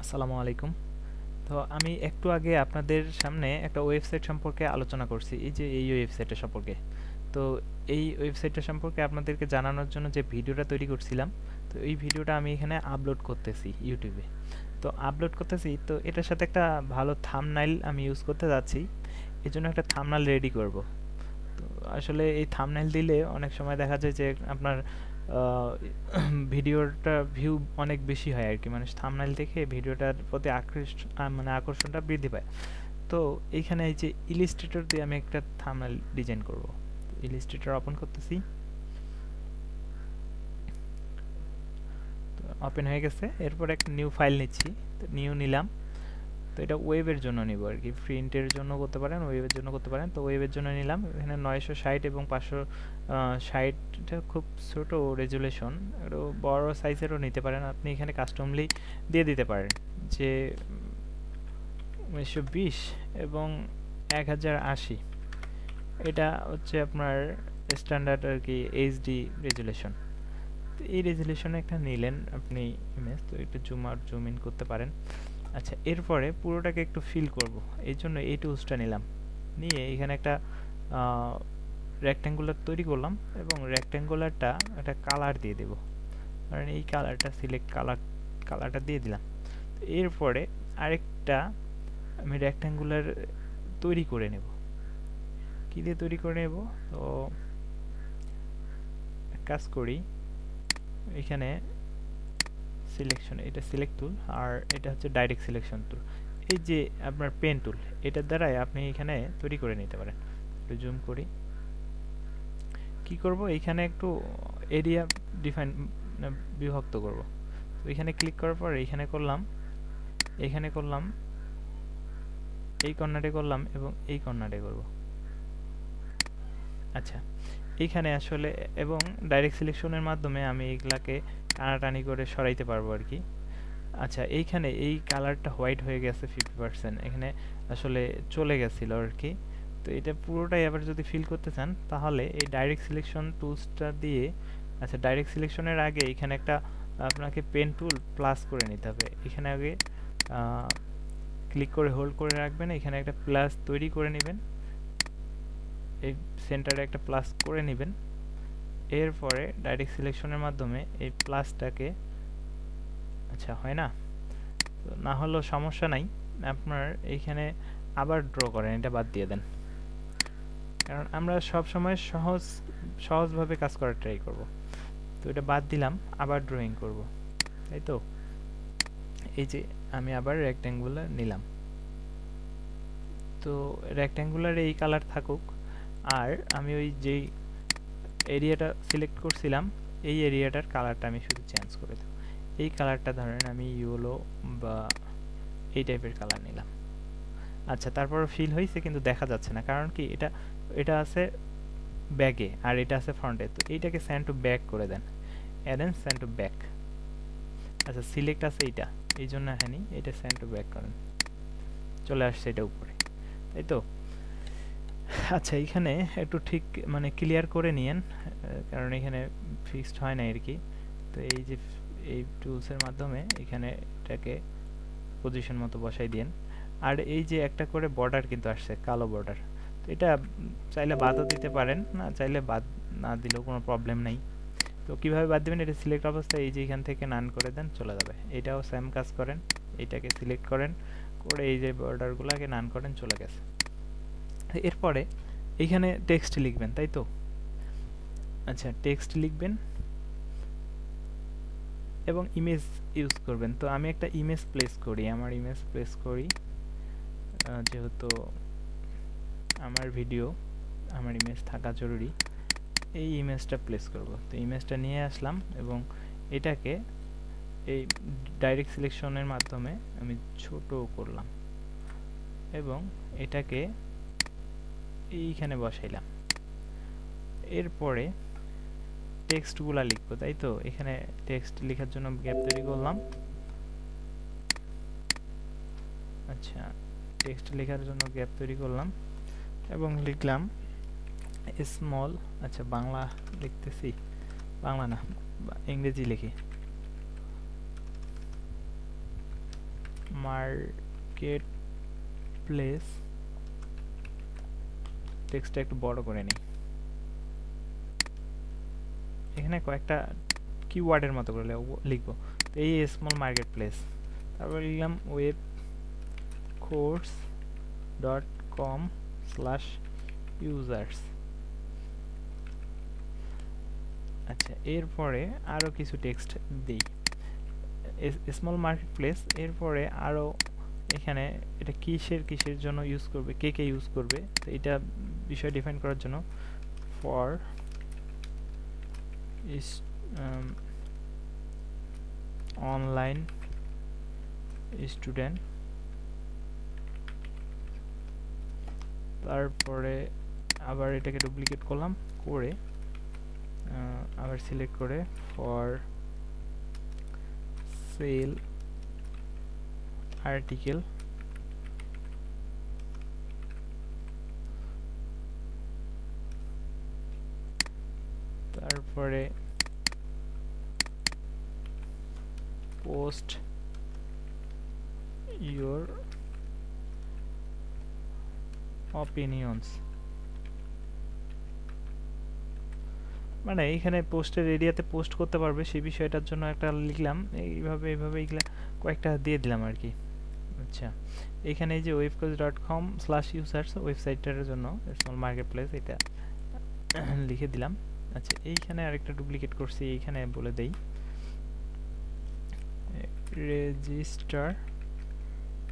আসসালামুআলাইকুম। তো আমি একটু আগে আপনাদের সামনে একটা ওয়েবসাইট সম্পর্কে আলোচনা করছি, এই যে এই ওয়েবসাইটটা সম্পর্কে। তো এই ওয়েবসাইটটা সম্পর্কে আপনাদেরকে জানানোর জন্য যে ভিডিওটা তৈরি করছিলাম, তো এই ভিডিওটা আমি এখানে আপলোড করতেছি ইউটিউবে। তো আপলোড করতেছি, তো এটার সাথে একটা ভালো থাম্বনেইল আমি ইউজ করতে যাচ্ছি, এই জন্য একটা থাম্বনেইল রেডি করব। তো আসলে এই থাম্বনেইল দিলে অনেক সময় দেখা যায় যে আপনার ভিডিওটা ভিউ অনেক বেশি হয় আর কি, মানে থাম্বনেইল দেখে ভিডিওটার প্রতি মানে আকর্ষণটা বৃদ্ধি পায়। তো এইখানে এই যে ইলিস্ট্রেটর দিয়ে আমি একটা থাম্বনেইল ডিজাইন করব। ইলিস্ট্রেটর ওপেন করতেছি, তো ওপেন হয়ে গেছে। এরপর একটা নিউ ফাইল নিচ্ছি, তো নিউ নিলাম। তো এটা ওয়েবের জন্য নিব আর কি, প্রিন্টের জন্য করতে পারেন, ওয়েবের জন্য করতে পারেন। তো ওয়েবের জন্য নিলাম। এখানে 960 এবং 560 খুব ছোট রেজুলেশন, একটু বড় সাইজেরও নিতে পারেন আপনি। এখানে কাস্টমলি দিয়ে দিতে পারেন যে 1920 এবং 1080, এটা হচ্ছে আপনার স্ট্যান্ডার্ড আর কি এইচডি রেজুলেশন। তো এই রেজুলেশনে একটা নিলেন আপনি ইমেজ, তো একটু জুম আউট জুম ইন করতে পারেন। আচ্ছা, এরপরে পুরোটাকে একটু ফিল করব, এই জন্য এই টুলসটা নিলাম। নিয়ে এখানে একটা রেক্ট্যাঙ্গুলার তৈরি করলাম এবং রেক্ট্যাঙ্গুলারটা একটা কালার দিয়ে দেব। কারণ এই কালারটা সিলেক্ট কালারটা দিয়ে দিলাম। তো এরপরে আরেকটা আমি রেক্ট্যাঙ্গুলার তৈরি করে নেব। কী দিয়ে তৈরি করে নেব? তো এক কাজ করি, এখানে সিলেকশন, এটা সিলেক্ট টুল, আর এটা হচ্ছে ডাইরেক্ট সিলেকশন টুল। এই যে আপনার পেন টুল, এটার দ্বারাই আপনি এখানে তৈরি করে নিতে পারেন। একটু জুম করি। কি করব, এখানে একটু এরিয়া ডিফাইন বিভক্ত করব। তো এখানে ক্লিক করার পর এখানে করলাম, এখানে করলাম, এই কর্নারে করলাম এবং এই কর্নারে করব। আচ্ছা, এইখানে আসলে এবং ডাইরেক্ট সিলেকশনের মাধ্যমে আমি এগুলাকে টানাটানি করে সরাইতে পারবো আর কি। আচ্ছা, এইখানে এই কালারটা হোয়াইট হয়ে গেছে 50%, এখানে আসলে চলে গেছিল আর কি। তো এটা পুরোটাই আবার যদি ফিল করতে চান তাহলে এই ডাইরেক্ট সিলেকশন টুলসটা দিয়ে, আচ্ছা ডাইরেক্ট সিলেকশনের আগে এখানে একটা আপনাকে পেন টুল প্লাস করে নিতে হবে। এখানে আগে ক্লিক করে হোল্ড করে রাখবেন, এখানে একটা প্লাস তৈরি করে নেবেন, এই সেন্টারে একটা প্লাস করে নেবেন। এরপরে ডাইরেক্ট সিলেকশনের মাধ্যমে এই প্লাসটাকে, আচ্ছা হয় না, তো না হলেও সমস্যা নাই, আপনার এইখানে আবার ড্র করেন, এটা বাদ দিয়ে দেন। কারণ আমরা সব সময় সহজভাবে কাজ করার ট্রাই করব। তো এটা বাদ দিলাম, আবার ড্রয়িং করব, তাই তো। এই যে আমি আবার রেক্ট্যাঙ্গুলার নিলাম, তো রেক্ট্যাঙ্গুলার এই কালার থাকুক। আর আমি ওই যেই এরিয়াটা সিলেক্ট করছিলাম, এই এরিয়াটার কালারটা আমি শুধু চেঞ্জ করে দেব। এই কালারটা ধরেন আমি ইয়েলো বা এই টাইপের কালার নিলাম। আচ্ছা, তারপর ফিল হয়েছে কিন্তু দেখা যাচ্ছে না, কারণ কি এটা এটা আছে ব্যাকে আর এটা আছে ফ্রন্টে। তো এইটাকে সেন্ড টু ব্যাক করে দেন, অ্যারেঞ্জ সেন্ড টু ব্যাক। আচ্ছা, সিলেক্ট আছে এইটা, এই জন্য হ্যাঁ এটা সেন্ড টু ব্যাক করেন, চলে আসছে এটা উপরে, তাই তো। আচ্ছা, এখানে একটু ঠিক মানে ক্লিয়ার করে নিয়েন, কারণ এখানে ফিক্সড হয় না আর কি। তো এই যে এই টুলসের মাধ্যমে এখানে এটাকে পজিশন মতো বসাই দিন। আর এই যে একটা করে বর্ডার কিন্তু আসছে, কালো বর্ডার, তো এটা চাইলে বাদও দিতে পারেন, না চাইলে বাদ না দিলেও কোনো প্রবলেম নেই। তো কীভাবে বাদ দেবেন, এটা সিলেক্ট অবস্থায় এই যে এখান থেকে নান করে দেন, চলে যাবে। এটাও সেম কাজ করেন, এইটাকে সিলেক্ট করেন, করে এই যে বর্ডারগুলোকে নান করেন, চলে গেছে। এরপরে এইখানে টেক্সট লিখবেন, তাই তো। আচ্ছা, টেক্সট লিখবেন এবং ইমেজ ইউজ করবেন। তো আমি একটা ইমেজ প্লেস করি, আমার ইমেজ প্লেস করি, যেহেতু আমার ভিডিও, আমার ইমেজ থাকা জরুরি। এই ইমেজটা প্লেস করব। তো ইমেজটা নিয়ে আসলাম এবং এটাকে এই ডাইরেক্ট সিলেকশনের মাধ্যমে আমি ছোট করলাম এবং এটাকে এইখানে বসাইলাম। এরপরে টেক্সটগুলো লিখবো, তাই তো। এখানে টেক্সট লেখার জন্য গ্যাপ তৈরি করলাম। আচ্ছা, টেক্সট লেখার জন্য গ্যাপ তৈরি করলাম এবং লিখলাম স্মল, আচ্ছা বাংলা লিখতেছি, বাংলা না ইংরেজি লিখি, মার্কেট প্লেস টেক্সটটা একটু বড় করে নিই। এখানে কয়েকটা কিওয়ার্ডের মতো করে লিখবো। তো এই স্মল মার্কেট প্লেস, তারপর লিখলাম ওয়েব কোর্স .com/users। আচ্ছা, এরপরে আরও কিছু টেক্সট দিই। স্মল মার্কেট প্লেস, এরপরে আরও এখানে এটা কিসের জন্য ইউজ করবে, কে ইউজ করবে, তো এটা বিষয় ডিফাইন করার জন্য ফর অনলাইন স্টুডেন্ট, তারপরে আবার এটাকে ডুপ্লিকেট করলাম, করে আবার সিলেক্ট করে ফর সেল আর্টিকেল, তারপরে পোস্ট ইউর অপিনিয়ন্স। মানে এইখানে পোস্টের এরিয়াতে পোস্ট করতে পারবে সেই বিষয়টার জন্য একটা লিখলাম, এইভাবে এইগুলা কয়েকটা দিয়ে দিলাম আর কি। আচ্ছা, এখানে এই যে webcourse.com/users ওয়েবসাইটটার জন্য স্মল মার্কেট প্লেস এটা লিখে দিলাম। আচ্ছা, এইখানে আরেকটা ডুপ্লিকেট করছি, এইখানে বলে দেই রেজিস্টার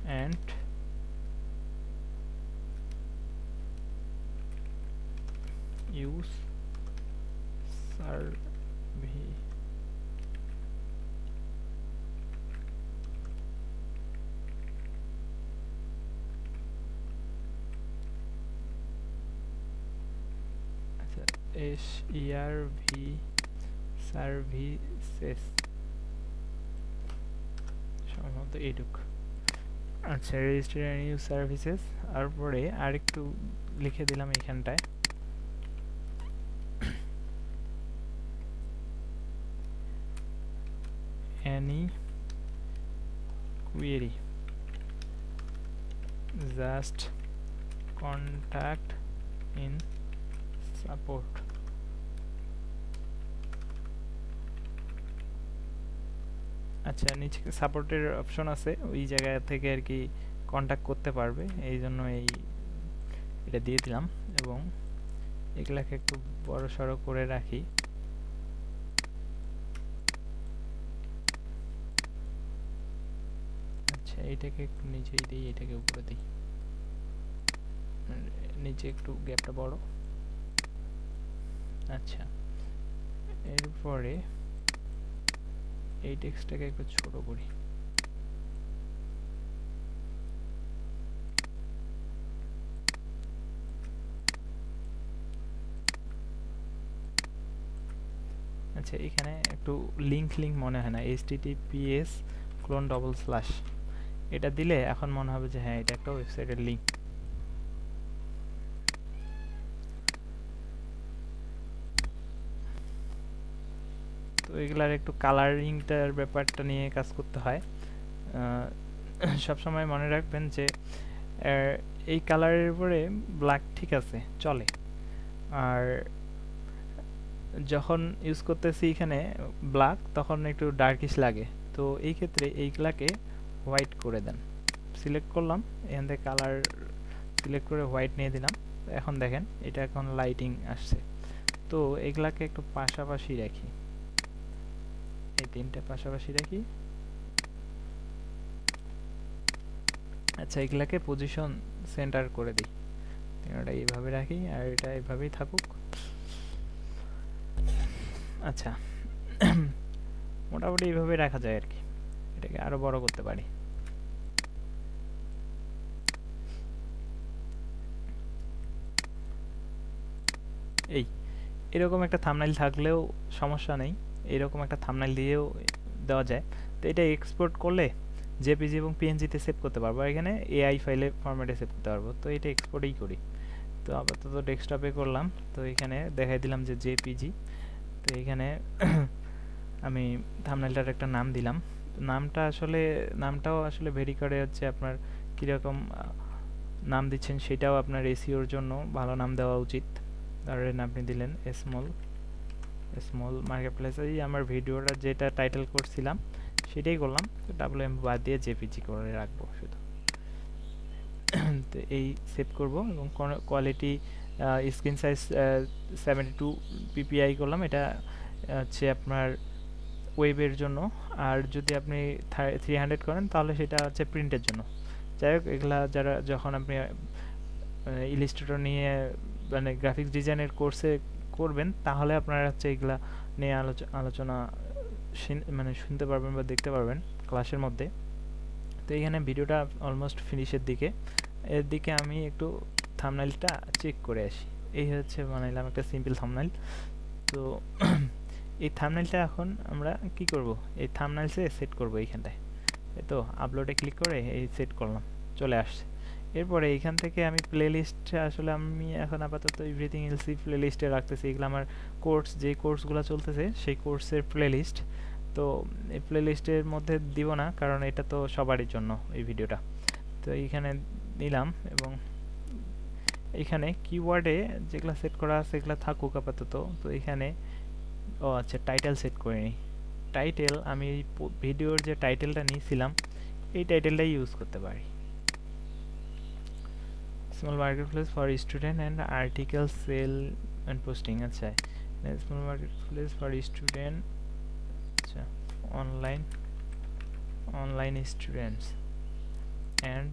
অ্যান্ড ইউজ সার্ভে। আচ্ছা, SERV সার্ভিসেস, সম্ভবত এইটুক। আচ্ছা, রেজিস্টার অ্যান্ড ইউজ সার্ভিসেস, তারপরে আরেকটু লিখে দিলাম এইখানটায় any query just contact in support। আচ্ছা, নিচে সাপোর্টের অপশন আছে, ওই জায়গা থেকে আর কি কন্টাক্ট করতে পারবে, এই জন্য এটা দিয়ে দিলাম। এবং এগুলাকে একটু বড় সড়ো করে রাখি। আচ্ছা, এইটাকে একটু নিচেই দিই, এটাকে উপরে দিই, নিচে একটু গ্যাপটা বড়। আচ্ছা, এরপরে এই টেক্সটটাকে একটু ছোট করি। আচ্ছা, এখানে একটু লিঙ্ক মনে হয় না, https:// এটা দিলে এখন মনে হবে যে হ্যাঁ, এটা একটা ওয়েবসাইটের লিঙ্ক। তো এগুলার একটু কালারিংটার ব্যাপারটা নিয়ে কাজ করতে হয়। সবসময় মনে রাখবেন যে এই কালারের উপরে ব্ল্যাক ঠিক আছে, চলে, আর যখন ইউজ করতেছি এখানে ব্ল্যাক, তখন একটু ডার্কিশ লাগে। তো এই ক্ষেত্রে এইগুলাকে হোয়াইট করে দেন। সিলেক্ট করলাম, এখান থেকে কালার সিলেক্ট করে হোয়াইট নিয়ে দিলাম। এখন দেখেন এটা এখন লাইটিং আসছে। তো এগুলাকে একটু পাশাপাশি রাখি, এই তিনটা পাশাপাশি রাখি। আচ্ছা, এগুলাকে পজিশন সেন্টার করে দিই, এটা এইভাবে রাখি আর এটা এইভাবেই থাকুক। আচ্ছা, মোটামুটি এইভাবে রাখা যায় আর কি, এটাকে আরো বড় করতে পারি। এরকম একটা থাম্বনেইল থাকলেও সমস্যা নেই, এরকম একটা থাম্বনেইল দিয়েও দেওয়া যায়। তো এটা এক্সপোর্ট করলে জেপিজি এবং পিএনজিতে সেভ করতে পারবো, এখানে এআই ফাইলে ফরম্যাটে সেভ করতে পারবো। তো এটা এক্সপোর্টেই করি। তো আপাতত ডেস্কটপে করলাম, তো এখানে দেখাই দিলাম যে জেপিজি। তো এখানে আমি থাম্বনেইলটার একটা নাম দিলাম নামটাও আসলে ভেরি করে হচ্ছে আপনার কীরকম নাম দিচ্ছেন, সেটাও আপনার এসইওর জন্য ভালো নাম দেওয়া উচিত। ধরেন আপনি দিলেন স্মল মার্কেট প্লেস। এই আমার ভিডিওটা যেটা টাইটেল করছিলাম সেটাই করলাম, তো WM বাদ দিয়ে জেপিজি করে রাখবো শুধু। তো এই সেভ করব এবং কোয়ালিটি স্ক্রিন সাইজ 72 ppi করলাম। এটা হচ্ছে আপনার ওয়েবের জন্য, আর যদি আপনি 300 করেন তাহলে সেটা হচ্ছে প্রিন্টের জন্য। যাই হোক, এগুলা যখন আপনি ইলাস্ট্রেটর নিয়ে মানে গ্রাফিক্স ডিজাইনের কোর্সে করবেন তাহলে আপনারা হচ্ছে এগুলা নিয়ে আলোচনা মানে শুনতে পারবেন বা দেখতে পারবেন ক্লাসের মধ্যে। তো এখানে ভিডিওটা অলমোস্ট ফিনিশের দিকে, এর দিকে আমি একটু থাম্বনেইলটা চেক করে আসি। এই হচ্ছে বানাইলাম একটা সিম্পল থাম্বনেইল। তো এই থাম্বনেইলটা এখন আমরা কি করব, এই থাম্বনেইলসে সেট করব এইখানটায়। তো আপলোডে ক্লিক করে এই সেট করলাম, চলে আসছে। এরপরে এইখান থেকে আমি প্লেলিস্ট, আসলে আমি এখন আপাতত এভরিথিং এলসি প্লেলিস্টে রাখতেছি। এগুলো আমার কোর্স, যে কোর্সগুলো চলতেছে সেই কোর্সের প্লেলিস্ট। তো এই প্লেলিস্টের মধ্যে দিব না, কারণ এটা তো সবারই জন্য এই ভিডিওটা। তো এইখানে নিলাম এবং এখানে কিওয়ার্ডে যেগুলো সেট করা আছে সেগুলো থাকুক আপাতত। তো এখানে আচ্ছা, টাইটেল সেট করে নিই। টাইটেল আমি ভিডিওর যে টাইটেলটা নিয়েছিলাম এই টাইটেলটাই ইউজ করতে পারি। Small market place for student and article sale and posting. আচ্ছা, small market place for student, আচ্ছা online students and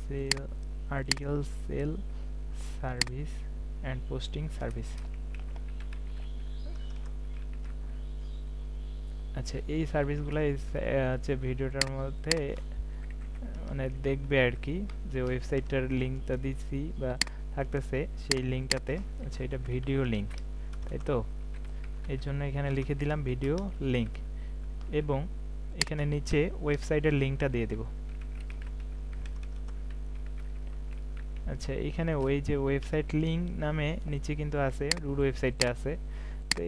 sale article sale service and posting service. আচ্ছা, এই সার্ভিসগুলো হচ্ছে ভিডিওটার মধ্যে মানে দেখবে আর কি, যে ওয়েবসাইটটার লিঙ্কটা দিচ্ছি বা থাকতেছে সেই লিঙ্কটাতে। আচ্ছা, এটা ভিডিও লিঙ্ক, তাই তো? এই জন্য এখানে লিখে দিলাম ভিডিও লিঙ্ক এবং এখানে নিচে ওয়েবসাইটের লিঙ্কটা দিয়ে দেব। আচ্ছা, এখানে ওই যে ওয়েবসাইট লিঙ্ক নামে নিচে কিন্তু আছে, রুট ওয়েবসাইটটা আছে। তো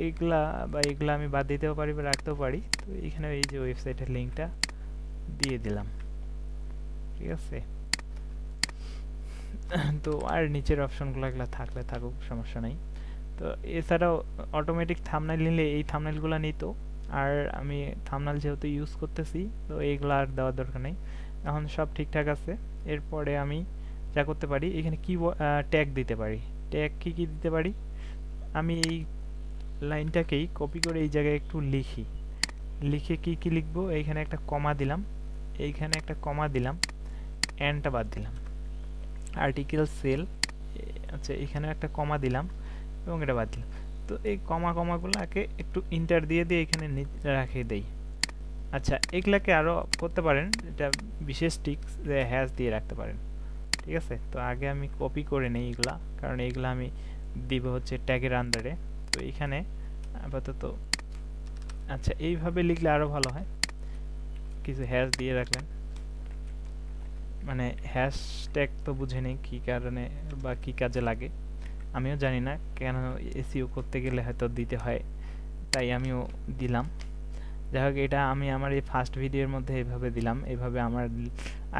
এগুলা আমি বাদ দিতেও পারি বা রাখতেও পারি। তো এখানে এই যে ওয়েবসাইটের লিঙ্কটা দিয়ে দিলাম, ঠিক আছে? তো আর নিচের অপশনগুলো এগুলো থাকলে থাকুক, সমস্যা নাই। তো এছাড়াও অটোমেটিক থাম্বনেইল নিলে এই থাম্বনেইলগুলো নিত, আর আমি থাম্বনেইল যেহেতু ইউজ করতেছি তো এইগুলো আর দেওয়ার দরকার নেই। এখন সব ঠিকঠাক আছে। এরপরে আমি যা করতে পারি, এখানে কি ট্যাগ দিতে পারি। ট্যাগ কি দিতে পারি, আমি এই লাইনটাকেই কপি করে এই জায়গায় একটু লিখে কি লিখবো, এইখানে একটা কমা দিলাম, এইখানে একটা কমা দিলাম, এন্ডটা বাদ দিলাম, আর্টিকেল সেল, আচ্ছা এখানে একটা কমা দিলাম এবং এটা বাদ দিলাম। তো এই কমাগুলোকে একটু ইন্টার দিয়ে এখানে রাখে দেই। আচ্ছা, এগুলাকে আরও করতে পারেন, এটা বিশেষ টিক্স যে হ্যাশ দিয়ে রাখতে পারেন, ঠিক আছে? তো আগে আমি কপি করে নেই এগুলা, কারণ এগুলা আমি দিব হচ্ছে ট্যাগের আন্ডারে। তো এইখানে আপাতত আচ্ছা এইভাবে লিখলে আরও ভালো হয়, কিছু হ্যাশ দিয়ে রাখলেন। মানে হ্যাশট্যাগ তো বুঝে নেই কী কারণে বা কী কাজে লাগে, আমিও জানি না কেন, এসইও করতে গেলে হয়তো দিতে হয়, তাই আমিও দিলাম। যাই হোক, এটা আমি আমার এই ফার্স্ট ভিডিওর মধ্যে এইভাবে দিলাম। এইভাবে আমার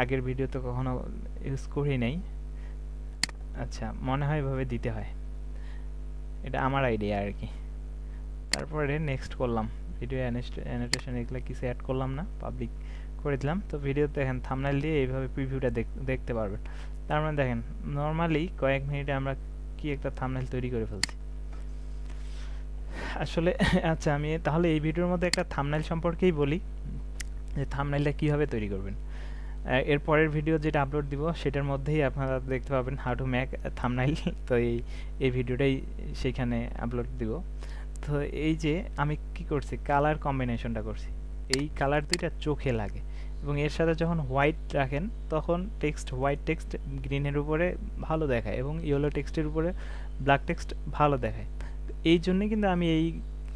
আগের ভিডিও তো কখনো ইউজ করি নাই। আচ্ছা, মনে হয় এভাবে দিতে হয়, এটা আমার আইডিয়া আর কি। তারপরে নেক্সট করলাম, ভিডিও অ্যানোটেশন এগুলো কিছু অ্যাড করলাম না, পাবলিক করে দিলাম। তো ভিডিওতে দেখেন থাম্বনেইল দিয়ে এইভাবে প্রিভিউটা দেখতে পারবেন। তার মানে দেখেন নর্মালি কয়েক মিনিটে আমরা কি একটা থাম্বনেইল তৈরি করে ফেলছি আসলে। আচ্ছা, আমি তাহলে এই ভিডিওর মধ্যে একটা থাম্বনেইল সম্পর্কেই বলি, যে থাম্বনেইলটা কীভাবে তৈরি করবেন। এর পরের ভিডিও যেটা আপলোড দিব সেটার মধ্যেই আপনারা দেখতে পাবেন হাউ টু মেক থাম্বনেইল। তো এই ভিডিওটাই সেখানে আপলোড দিব। তো এই যে আমি কি করছি, কালার কম্বিনেশনটা করছি, এই কালার দুইটা চোখে লাগে এবং এর সাথে যখন হোয়াইট রাখেন তখন হোয়াইট টেক্সট গ্রিনের উপরে ভালো দেখায় এবং ইয়েলো টেক্সটের উপরে ব্ল্যাক টেক্সট ভালো দেখায়। এই জন্যে কিন্তু আমি এই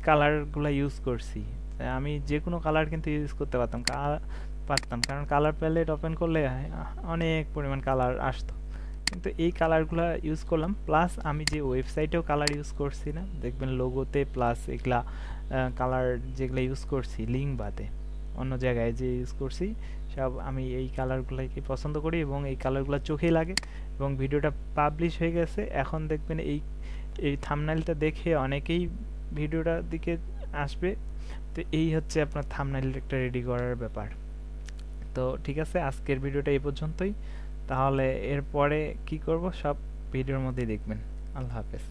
কালারগুলো ইউজ করছি। আমি যে কোনো কালার কিন্তু ইউজ করতে পারতাম, কারণ কালার প্যালেট ওপেন করলে অনেক পরিমাণ কালার আসতো, কিন্তু এই কালারগুলো ইউজ করলাম, প্লাস আমি যে ওয়েবসাইটেও কালার ইউজ করছি না, দেখবেন লোগোতে, প্লাস এগুলা কালার যেগুলো ইউজ করছি লিঙ্ক বাদে অন্য জায়গায় যে ইউজ করছি সব আমি এই কালারগুলোকে পছন্দ করি এবং এই কালারগুলো চোখে লাগে। এবং ভিডিওটা পাবলিশ হয়ে গেছে, এখন দেখবেন এই এই থাম্বনেইলটা দেখে অনেকেই ভিডিওটার দিকে আসবে। তো এই হচ্ছে আপনার থাম্বনেইল একটা রেডি করার ব্যাপার। তো ঠিক আছে, আজকের ভিডিওটা এই পর্যন্তই। তাহলে এরপরে কি করব সব ভিডিওর মধ্যেই দেখবেন। আল্লাহ হাফেজ।